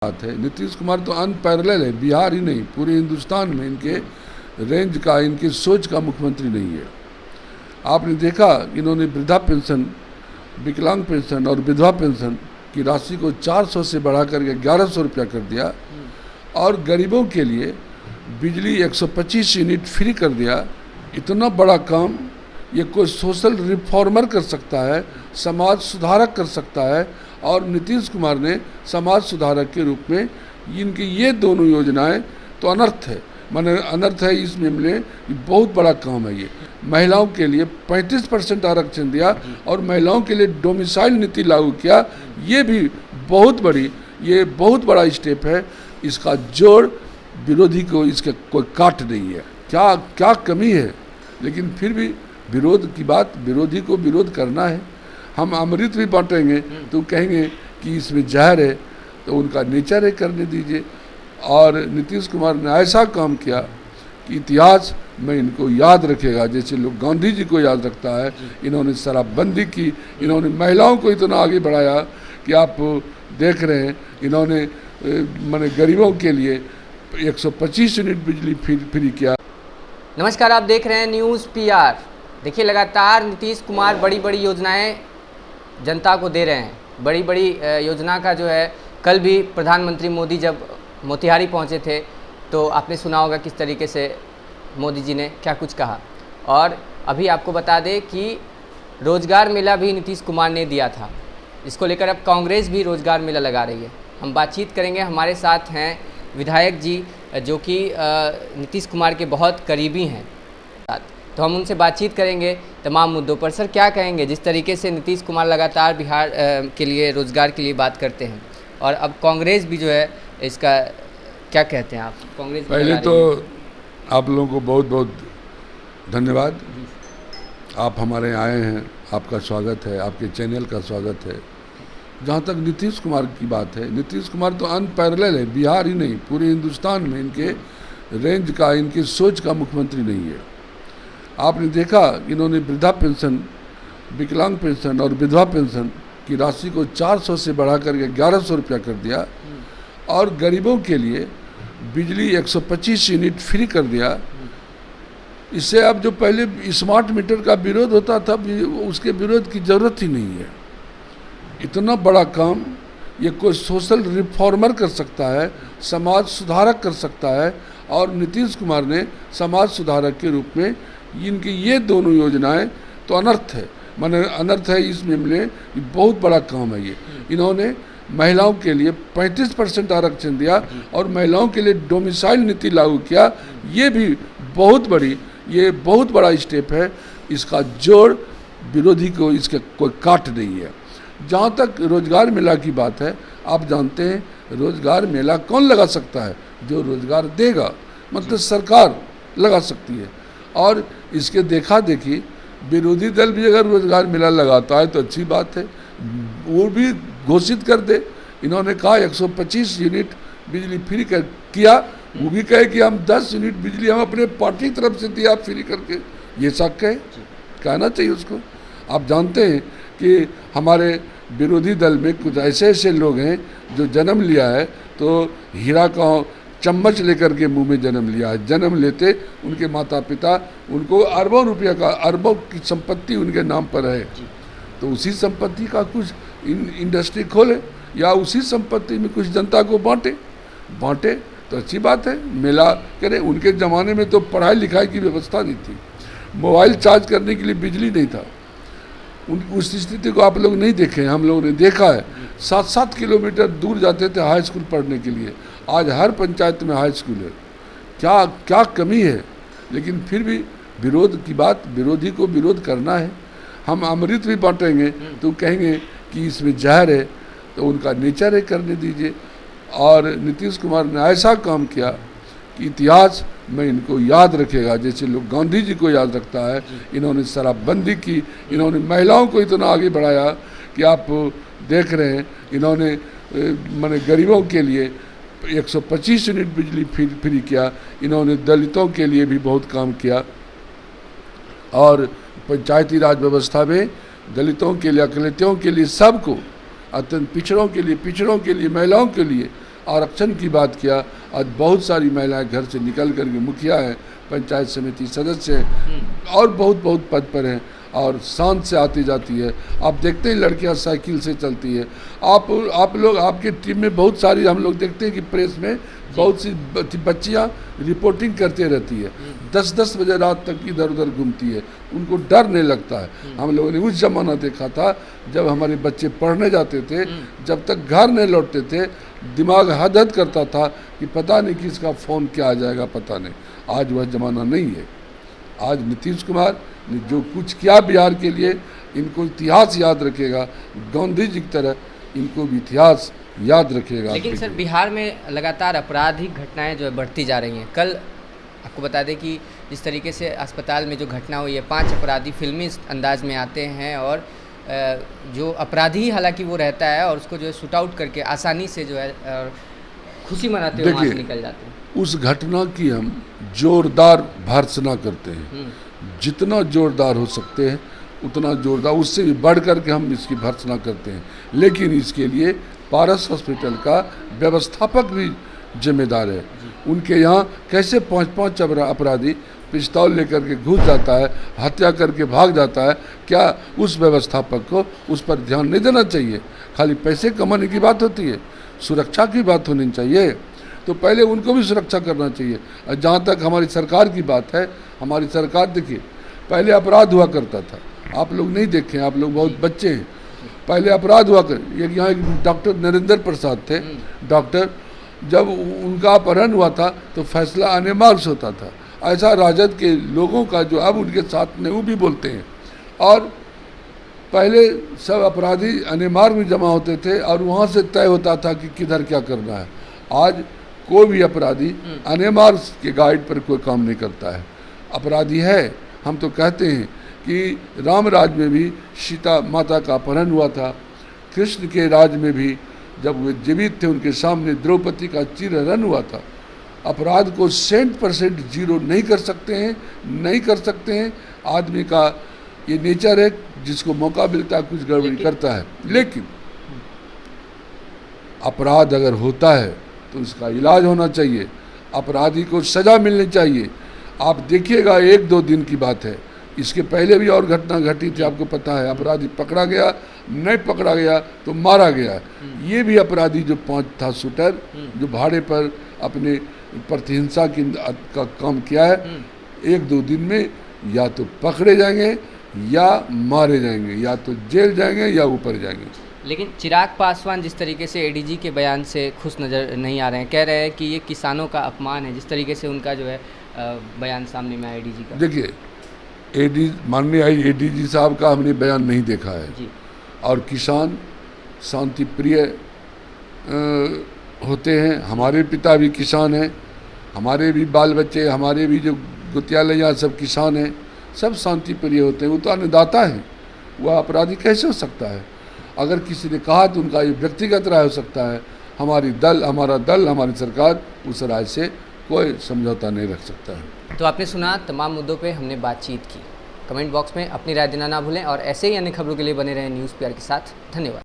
बात है। नीतीश कुमार तो अनपैरेलल है, बिहार ही नहीं पूरे हिंदुस्तान में इनके रेंज का, इनकी सोच का मुख्यमंत्री नहीं है। आपने देखा इन्होंने वृद्धा पेंशन, विकलांग पेंशन और विधवा पेंशन की राशि को 400 से बढ़ा करके 1100 रुपया कर दिया और गरीबों के लिए बिजली 125 यूनिट फ्री कर दिया। इतना बड़ा काम ये कोई सोशल रिफॉर्मर कर सकता है, समाज सुधारक कर सकता है। और नीतीश कुमार ने समाज सुधारक के रूप में इनकी ये दोनों योजनाएं तो अनर्थ है, माने अनर्थ है इस मामले में बहुत बड़ा काम है। ये महिलाओं के लिए 35% आरक्षण दिया और महिलाओं के लिए डोमिसाइल नीति लागू किया। ये भी बहुत बड़ा स्टेप है। इसका जोड़ विरोधी को इसके कोई काट नहीं है। क्या क्या कमी है, लेकिन फिर भी विरोध की बात, विरोधी को विरोध करना है। हम अमृत भी बांटेंगे तो कहेंगे कि इसमें जहर है, तो उनका नेचर है, करने दीजिए। और नीतीश कुमार ने ऐसा काम किया कि इतिहास में इनको याद रखेगा, जैसे लोग गांधी जी को याद रखता है। इन्होंने शराबबंदी की, इन्होंने महिलाओं को इतना आगे बढ़ाया कि आप देख रहे हैं। इन्होंने माने गरीबों के लिए 125 यूनिट बिजली फ्री किया। नमस्कार, आप देख रहे हैं न्यूज़ पीआर। देखिए, लगातार नीतीश कुमार बड़ी बड़ी योजनाएं जनता को दे रहे हैं। बड़ी बड़ी योजना का जो है, कल भी प्रधानमंत्री मोदी जब मोतिहारी पहुंचे थे तो आपने सुना होगा किस तरीके से मोदी जी ने क्या कुछ कहा। और अभी आपको बता दें कि रोज़गार मेला भी नीतीश कुमार ने दिया था। इसको लेकर अब कांग्रेस भी रोज़गार मेला लगा रही है। हम बातचीत करेंगे, हमारे साथ हैं विधायक जी जो कि नीतीश कुमार के बहुत करीबी हैं, तो हम उनसे बातचीत करेंगे तमाम मुद्दों पर। सर, क्या कहेंगे जिस तरीके से नीतीश कुमार लगातार बिहार के लिए, रोज़गार के लिए बात करते हैं और अब कांग्रेस भी जो है, इसका क्या कहते हैं आप? कांग्रेस पहले तो आप लोगों को बहुत बहुत धन्यवाद। आप हमारे यहाँ आए हैं, आपका स्वागत है, आपके चैनल का स्वागत है। जहाँ तक नीतीश कुमार की बात है, नीतीश कुमार तो अनपैरेलल है, बिहार ही नहीं पूरे हिंदुस्तान में इनके रेंज का, इनकी सोच का मुख्यमंत्री नहीं है। आपने देखा इन्होंने वृद्धा पेंशन, विकलांग पेंशन और विधवा पेंशन की राशि को 400 से बढ़ा करके 1100 रुपया कर दिया और गरीबों के लिए बिजली 125 यूनिट फ्री कर दिया। इससे अब जो पहले स्मार्ट मीटर का विरोध होता था, उसके विरोध की ज़रूरत ही नहीं है। इतना बड़ा काम ये कोई सोशल रिफॉर्मर कर सकता है, समाज सुधारक कर सकता है। और नीतीश कुमार ने समाज सुधारक के रूप में इनकी ये दोनों योजनाएं तो अनर्थ है, माने अनर्थ है इस मामले में बहुत बड़ा काम है। ये इन्होंने महिलाओं के लिए 35% आरक्षण दिया और महिलाओं के लिए डोमिसाइल नीति लागू किया। ये भी बहुत बड़ा स्टेप है। इसका जोड़ विरोधी को इसके कोई काट नहीं है। जहाँ तक रोज़गार मेला की बात है, आप जानते हैं रोज़गार मेला कौन लगा सकता है? जो रोज़गार देगा, मतलब सरकार लगा सकती है। और इसके देखा देखी विरोधी दल भी अगर रोज़गार मेला लगाता है तो अच्छी बात है, वो भी घोषित कर दे। इन्होंने कहा 125 यूनिट बिजली फ्री किया, वो भी कहे कि हम 10 यूनिट बिजली हम अपने पार्टी की तरफ से दिया फ्री करके। ये सब कहना चाहिए उसको। आप जानते हैं कि हमारे विरोधी दल में कुछ ऐसे लोग हैं जो जन्म लिया है तो हीरा का चम्मच लेकर के मुंह में जन्म लिया है। जन्म लेते उनके माता पिता उनको अरबों रुपया का, अरबों की संपत्ति उनके नाम पर है, तो उसी संपत्ति का कुछ इंडस्ट्री खोले या उसी संपत्ति में कुछ जनता को बांटे तो अच्छी बात है। मेला करें। उनके ज़माने में तो पढ़ाई लिखाई की व्यवस्था नहीं थी, मोबाइल चार्ज करने के लिए बिजली नहीं था। उस स्थिति को आप लोग नहीं देखे, हम लोगों ने देखा है। 7-7 किलोमीटर दूर जाते थे हाई स्कूल पढ़ने के लिए। आज हर पंचायत में हाई स्कूल है। क्या क्या कमी है, लेकिन फिर भी विरोध की बात, विरोधी को विरोध करना है। हम अमृत भी बांटेंगे तो कहेंगे कि इसमें जहर है, तो उनका नेचर है, करने दीजिए। और नीतीश कुमार ने ऐसा काम किया कि इतिहास में इनको याद रखेगा, जैसे लोग गांधी जी को याद रखता है। इन्होंने शराबबंदी की, इन्होंने महिलाओं को इतना आगे बढ़ाया कि आप देख रहे हैं। इन्होंने माने गरीबों के लिए 125 यूनिट बिजली फ्री किया। इन्होंने दलितों के लिए भी बहुत काम किया और पंचायती राज व्यवस्था में दलितों के लिए, अकलितों के लिए, सबको, अत्यंत पिछड़ों के लिए, महिलाओं के लिए आरक्षण की बात किया। आज बहुत सारी महिलाएं घर से निकल करके मुखिया हैं, पंचायत समिति सदस्य हैं और बहुत बहुत पद पर हैं और शान से आती जाती है। आप देखते हैं लड़कियां साइकिल से चलती है। आप लोग, आपके टीम में बहुत सारी हम लोग देखते हैं कि प्रेस में बहुत सी बच्चियां रिपोर्टिंग करते रहती है, 10-10 बजे रात तक इधर उधर घूमती है, उनको डर नहीं लगता है। हम लोगों ने उस जमाना देखा था जब हमारे बच्चे पढ़ने जाते थे, जब तक घर नहीं लौटते थे दिमाग हद करता था कि पता नहीं किसका फ़ोन क्या आ जाएगा, पता नहीं। आज वह ज़माना नहीं है। आज नीतीश कुमार ने जो कुछ किया बिहार के लिए, इनको इतिहास याद रखेगा, गांधी जी की तरह इनको भी इतिहास याद रखेगा। लेकिन सर बिहार में लगातार आपराधिक घटनाएं जो है बढ़ती जा रही हैं। कल आपको बता दें कि जिस तरीके से अस्पताल में जो घटना हुई है, 5 अपराधी फिल्मी अंदाज में आते हैं और जो अपराधी हालांकि वो रहता है और उसको जो है शूट आउट करके आसानी से जो है खुशी मनाते हुए वहाँ से निकल जाते हैं। उस घटना की हम जोरदार भर्त्सना करते हैं, जितना जोरदार हो सकते हैं उतना जोरदार, उससे भी बढ़ कर के हम इसकी भर्त्सना करते हैं। लेकिन इसके लिए पारस हॉस्पिटल का व्यवस्थापक भी जिम्मेदार है। उनके यहाँ कैसे 5-5 अपराधी पिस्तौल लेकर के घुस जाता है, हत्या करके भाग जाता है, क्या उस व्यवस्थापक को उस पर ध्यान नहीं देना चाहिए? खाली पैसे कमाने की बात होती है, सुरक्षा की बात होनी चाहिए। तो पहले उनको भी सुरक्षा करना चाहिए। और जहाँ तक हमारी सरकार की बात है, हमारी सरकार देखिए पहले अपराध हुआ करता था, आप लोग नहीं देखे, आप लोग बहुत बच्चे हैं। पहले अपराध हुआ कर, यहाँ एक डॉक्टर नरेंद्र प्रसाद थे, डॉक्टर, जब उनका अपहरण हुआ था तो फैसला आने मार्क्स होता था। ऐसा राजद के लोगों का जो अब उनके साथ में वो भी बोलते हैं। और पहले सब अपराधी अनेमार्ग में जमा होते थे और वहाँ से तय होता था कि किधर क्या करना है। आज कोई भी अपराधी अनेमार्ग के गाइड पर कोई काम नहीं करता है, अपराधी है। हम तो कहते हैं कि राम राज में भी सीता माता का अपहरण हुआ था, कृष्ण के राज में भी जब वे जीवित थे उनके सामने द्रौपदी का चीरहरण हुआ था। अपराध को 100% जीरो नहीं कर सकते हैं, नहीं कर सकते हैं। आदमी का ये नेचर है, जिसको मौका मिलता है कुछ गड़बड़ी करता है। लेकिन अपराध अगर होता है तो उसका इलाज होना चाहिए, अपराधी को सज़ा मिलनी चाहिए। आप देखिएगा 1-2 दिन की बात है, इसके पहले भी और घटना घटी थी, आपको पता है। अपराधी पकड़ा गया, नहीं पकड़ा गया तो मारा गया। ये भी अपराधी जो 5 था शूटर, जो भाड़े पर अपने प्रतिहिंसा का काम किया है, 1-2 दिन में या तो पकड़े जाएंगे या मारे जाएंगे, या तो जेल जाएंगे या ऊपर जाएंगे। लेकिन चिराग पासवान जिस तरीके से एडीजी के बयान से खुश नज़र नहीं आ रहे हैं, कह रहे हैं कि ये किसानों का अपमान है, जिस तरीके से उनका जो है बयान सामने में आया एडीजी का। देखिए माननीय एडीजी साहब का हमने बयान नहीं देखा है जी। और किसान शांति प्रिय होते हैं। हमारे पिता भी किसान हैं, हमारे भी बाल बच्चे, हमारे भी जो गुतियालैया सब किसान हैं, सब शांति प्रिय होते हैं। वो तो अन्नदाता हैं, वह अपराधी कैसे हो सकता है? अगर किसी ने कहा तो उनका ये व्यक्तिगत राय हो सकता है। हमारा दल हमारी सरकार उस राय से कोई समझौता नहीं रख सकता है। तो आपने सुना, तमाम मुद्दों पे हमने बातचीत की। कमेंट बॉक्स में अपनी राय देना ना भूलें और ऐसे ही अन्य खबरों के लिए बने रहें न्यूज़ पीआर के साथ। धन्यवाद।